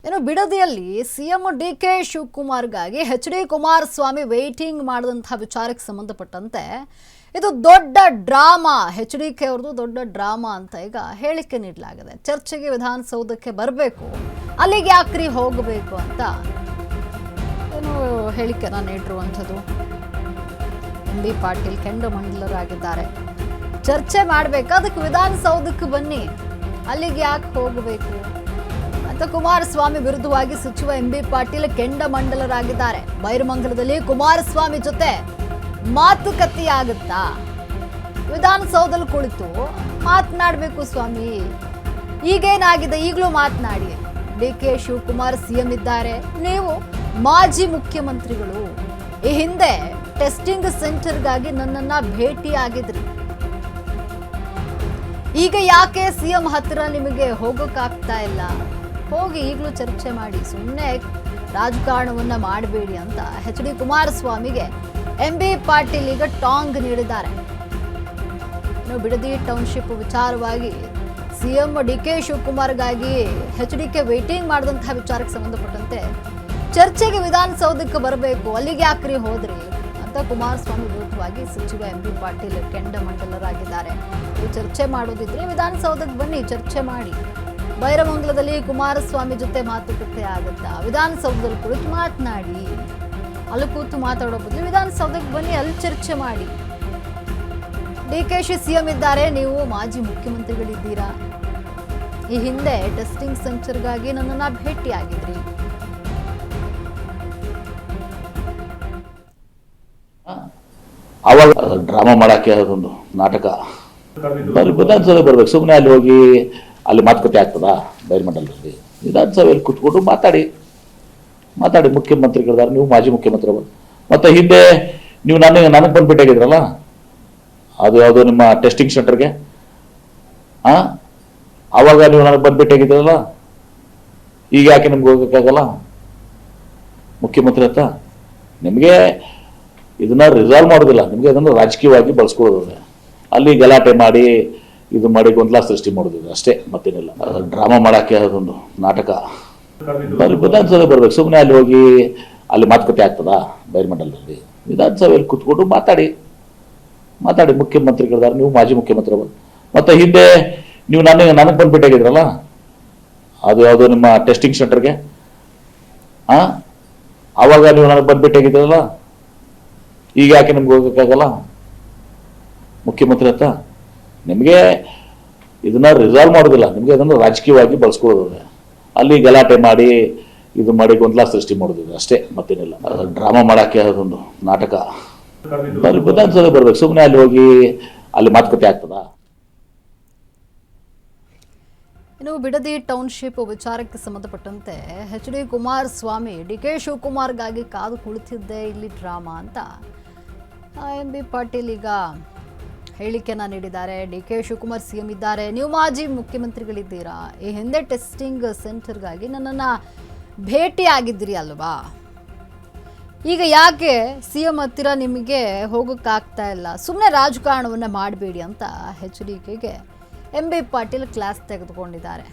ಇನ್ನು ಬಿಡದಿಯಲ್ಲಿ ಸಿಎಂ ಡಿಕೆ ಶಿವಕುಮಾರ್ಗಾಗಿ ಎಚ್.ಡಿ. ಕುಮಾರಸ್ವಾಮಿ ವೇಟಿಂಗ್ ಮಾಡಿದಂತಹ ವಿಚಾರಕ್ಕೆ ಸಂಬಂಧಪಟ್ಟಂತೆ ಇದು ದೊಡ್ಡ ಡ್ರಾಮಾ, ಎಚ್.ಡಿ.ಕೆ ಅವರದು ದೊಡ್ಡ ಡ್ರಾಮಾ ಅಂತ ಈಗ ಹೇಳಿಕೆ ನೀಡಲಾಗಿದೆ. ಚರ್ಚೆಗೆ ವಿಧಾನಸೌಧಕ್ಕೆ ಬರಬೇಕು, ಅಲ್ಲಿಗೆ ಯಾಕ್ರಿ ಹೋಗಬೇಕು ಅಂತ ಏನು ಹೇಳಿಕೆನ ನೀಡಿರುವಂಥದ್ದು. ಎಂ.ಬಿ. ಪಾಟೀಲ್ ಕೆಂಡಮಂಡಲರಾಗಿದ್ದಾರೆ. ಚರ್ಚೆ ಮಾಡಬೇಕು, ಅದಕ್ಕೆ ವಿಧಾನಸೌಧಕ್ಕೆ ಬನ್ನಿ, ಅಲ್ಲಿಗೆ ಯಾಕೆ ಹೋಗಬೇಕು ಅಂತ ಕುಮಾರಸ್ವಾಮಿ ವಿರುದ್ಧವಾಗಿ ಸಚಿವ ಎಂ.ಬಿ. ಪಾಟೀಲ್ ಕೆಂಡಮಂಡಲರಾಗಿದ್ದಾರೆ. ಬೈರಮಂಗಲದಲ್ಲಿ ಕುಮಾರಸ್ವಾಮಿ ಜೊತೆ ಮಾತುಕತೆಯಾಗುತ್ತಾ? ವಿಧಾನಸೌಧದಲ್ಲಿ ಕುಳಿತು ಮಾತನಾಡಬೇಕು ಸ್ವಾಮಿ, ಈಗೇನಾಗಿದೆ ಈಗಲೂ ಮಾತನಾಡಿ. ಡಿ.ಕೆ. ಶಿವಕುಮಾರ್ ಸಿಎಂ ಇದ್ದಾರೆ, ನೀವು ಮಾಜಿ ಮುಖ್ಯಮಂತ್ರಿಗಳು. ಈ ಹಿಂದೆ ಟೆಸ್ಟಿಂಗ್ ಸೆಂಟರ್ಗಾಗಿ ನನ್ನನ್ನ ಭೇಟಿಯಾಗಿದ್ರಿ, ಈಗ ಯಾಕೆ ಸಿಎಂ ಹತ್ತಿರ ನಿಮಗೆ ಹೋಗೋಕ್ಕಾಗ್ತಾ ಇಲ್ಲ? ಹೋಗಿ ಈಗಲೂ ಚರ್ಚೆ ಮಾಡಿ, ಸುಮ್ಮನೆ ರಾಜಕಾರಣವನ್ನ ಮಾಡಬೇಡಿ ಅಂತ ಎಚ್.ಡಿ. ಕುಮಾರಸ್ವಾಮಿಗೆ ಎಂ.ಬಿ. ಪಾಟೀಲ್ ಈಗ ಟಾಂಗ್ ನೀಡಿದ್ದಾರೆ. ಇನ್ನು ಬಿಡದಿ ಟೌನ್ಶಿಪ್ ವಿಚಾರವಾಗಿ ಸಿಎಂ ಡಿ.ಕೆ. ಶಿವಕುಮಾರ್ಗಾಗಿ ಎಚ್.ಡಿ.ಕೆ ವೇಟಿಂಗ್ ಮಾಡಿದಂತಹ ವಿಚಾರಕ್ಕೆ ಸಂಬಂಧಪಟ್ಟಂತೆ ಚರ್ಚೆಗೆ ವಿಧಾನಸೌಧಕ್ಕೆ ಬರಬೇಕು, ಅಲ್ಲಿಗೆ ಯಾಕ್ರಿ ಹೋದ್ರಿ ಅಂತ ಕುಮಾರಸ್ವಾಮಿ ವಿರುದ್ಧವಾಗಿ ಸಚಿವ ಎಂ.ಬಿ. ಪಾಟೀಲ್ ಕೆಂಡಮಂಡಲರಾಗಿದ್ದಾರೆ. ಚರ್ಚೆ ಮಾಡೋದಿದ್ರೆ ವಿಧಾನಸೌಧಕ್ಕೆ ಬನ್ನಿ, ಚರ್ಚೆ ಮಾಡಿ. ಬೈರಮಂಗಲದಲ್ಲಿ ಕುಮಾರಸ್ವಾಮಿ ಜೊತೆ ಮಾತುಕತೆ ಆಗುತ್ತಾ? ವಿಧಾನಸೌಧದಲ್ಲಿ ಕುಳಿತು ಮಾತನಾಡಿ. ಅಲ್ಲಿ ಕೂತು ಮಾತಾಡೋ ಬದಲು ವಿಧಾನಸೌಧಕ್ಕೆ ಬನ್ನಿ, ಅಲ್ಲಿ ಚರ್ಚೆ ಮಾಡಿ. ಡಿ.ಕೆ.ಶಿ ಸಿಎಂ ಇದ್ದಾರೆ, ನೀವು ಮಾಜಿ ಮುಖ್ಯಮಂತ್ರಿಗಳಿದ್ದೀರಾ. ಈ ಹಿಂದೆ ಟೆಸ್ಟಿಂಗ್ ಸೆಂಟರ್ಗಾಗಿ ನನ್ನನ್ನ ಭೇಟಿಯಾಗಿದ್ರಿ. ಅವಾಗ ಡ್ರಾಮಾ ಮಾಡಕ್ಕೆ ಅದೊಂದು ನಾಟಕ. ವಿಧಾನಸಭೆ ಬರ್ಬೇಕು, ಸುಮ್ಮನೆ ಅಲ್ಲಿ ಹೋಗಿ ಅಲ್ಲಿ ಮಾತುಕತೆ ಆಗ್ತದಾ? ಬೈರಮಂಡಲದಲ್ಲಿ ವಿಧಾನಸಭೆಯಲ್ಲಿ ಕುತ್ಕೊಂಡು ಮಾತಾಡಿ ಮುಖ್ಯಮಂತ್ರಿಗಳಿದ್ದಾರೆ, ನೀವು ಮಾಜಿ ಮುಖ್ಯಮಂತ್ರಿ. ಮತ್ತೆ ಹಿಂದೆ ನೀವು ನನಗೆ ಬಂದು ಭೇಟಿಯಾಗಿದ್ರಲ್ಲ, ಅದು ಯಾವುದೋ ನಿಮ್ಮ ಟೆಸ್ಟಿಂಗ್ ಸೆಂಟರ್ಗೆ, ಆವಾಗ ನೀವು ನನಗೆ ಬಂದು ಭೇಟಿಯಾಗಿದ್ರಲ್ಲ, ಈಗ ಯಾಕೆ ನಿಮ್ಗೆ ಹೋಗೋಕ್ಕಾಗಲ್ಲ ಮುಖ್ಯಮಂತ್ರಿ ಅಂತ? ನಿಮಗೆ ಇದನ್ನ ರಿಸಾಲ್ವ್ ಮಾಡೋದಿಲ್ಲ, ನಿಮಗೆ ಅದನ್ನು ರಾಜಕೀಯವಾಗಿ ಬಳಸ್ಕೊಳ್ಳೋದು, ಅಲ್ಲಿ ಗಲಾಟೆ ಮಾಡಿ ಇದು ಮಾಡಿ ಗೊಂದಲ ಸೃಷ್ಟಿ ಮಾಡೋದಿಲ್ಲ ಅಷ್ಟೇ, ಮತ್ತೇನಿಲ್ಲ. ಡ್ರಾಮಾ ಮಾಡಕ್ಕೆ ಅದೊಂದು ನಾಟಕ. ವಿಧಾನಸಭೆ ಬರ್ಬೇಕು, ಸುಮ್ಮನೆ ಅಲ್ಲಿ ಹೋಗಿ ಅಲ್ಲಿ ಮಾತುಕತೆ ಆಗ್ತದಾ? ಬೈರಮಂಡಲದಲ್ಲಿ ವಿಧಾನಸಭೆಯಲ್ಲಿ ಕುತ್ಕೊಂಡು ಮಾತಾಡಿ ಮುಖ್ಯಮಂತ್ರಿಗಳಿದ್ದಾರೆ, ನೀವು ಮಾಜಿ ಮುಖ್ಯಮಂತ್ರಿ. ಮತ್ತೆ ಹಿಂದೆ ನೀವು ನನಗೆ ಬಂದು ಭೇಟಿಯಾಗಿದ್ರಲ್ಲ, ಅದು ಯಾವುದೋ ನಿಮ್ಮ ಟೆಸ್ಟಿಂಗ್ ಸೆಂಟರ್ಗೆ, ಆವಾಗ ನೀವು ನನಗೆ ಬಂದು ಭೇಟಿಯಾಗಿದ್ರಲ್ಲ, ಈಗ ಯಾಕೆ ನಿಮ್ಗೆ ಹೋಗೋಕ್ಕಾಗಲ್ಲ ಮುಖ್ಯಮಂತ್ರಿ ಅಂತ? ನಿಮಗೆ ಇದನ್ನ ರಿಸಾಲ್ವ್ ಮಾಡೋದಿಲ್ಲ, ನಿಮಗೆ ಅದನ್ನು ರಾಜಕೀಯವಾಗಿ ಬಳಸ್ಕೊಳ್ಳೋದು, ಅಲ್ಲಿ ಗಲಾಟೆ ಮಾಡಿ ಇದು ಮಾಡಿ ಗೊಂದಲ ಸೃಷ್ಟಿ ಮಾಡೋದಿಲ್ಲ ಅಷ್ಟೇ, ಮತ್ತೇನಿಲ್ಲ. ಡ್ರಾಮಾ ಮಾಡಕ್ಕೆ ಅದೊಂದು ನಾಟಕ. ವಿಧಾನಸಭೆ ಬರ್ಬೇಕು, ಸುಮ್ಮನೆ ಅಲ್ಲಿ ಹೋಗಿ ಅಲ್ಲಿ ಮಾತುಕತೆ ಆಗ್ತದಾ? ಇನ್ನು ಬಿಡದಿ ಟೌನ್ಶಿಪ್ ವಿಚಾರಕ್ಕೆ ಸಂಬಂಧಪಟ್ಟಂತೆ ಎಚ್.ಡಿ. ಕುಮಾರಸ್ವಾಮಿ ಡಿ.ಕೆ. ಶಿವಕುಮಾರ್ಗಾಗಿ ಕಾದು ಕುಳಿತಿದ್ದೆ ಇಲ್ಲಿ ಡ್ರಾಮಾ ಅಂತ ಎಂ.ಬಿ. ಪಾಟೀಲ್ ಈಗ ಹೇಳಿಕೆನ ನೀಡಿದ್ದಾರೆ. ಡಿ.ಕೆ. ಶಿವಕುಮಾರ್ ಸಿಎಂ ಇದ್ದಾರೆ, ನೀವು ಮಾಜಿ ಮುಖ್ಯಮಂತ್ರಿಗಳಿದ್ದೀರಾ. ಈ ಹಿಂದೆ ಟೆಸ್ಟಿಂಗ್ ಸೆಂಟರ್ಗಾಗಿ ನನ್ನನ್ನು ಭೇಟಿಯಾಗಿದ್ರಿ ಅಲ್ವಾ, ಈಗ ಯಾಕೆ ಸಿಎಂ ಹತ್ತಿರ ನಿಮಗೆ ಹೋಗೋಕ್ಕಾಗ್ತಾ ಇಲ್ಲ? ಸುಮ್ಮನೆ ರಾಜಕಾರಣವನ್ನು ಮಾಡಬೇಡಿ ಅಂತ ಎಚ್.ಡಿ.ಕೆಗೆ ಎಂ.ಬಿ. ಪಾಟೀಲ್ ಕ್ಲಾಸ್ ತೆಗೆದುಕೊಂಡಿದ್ದಾರೆ.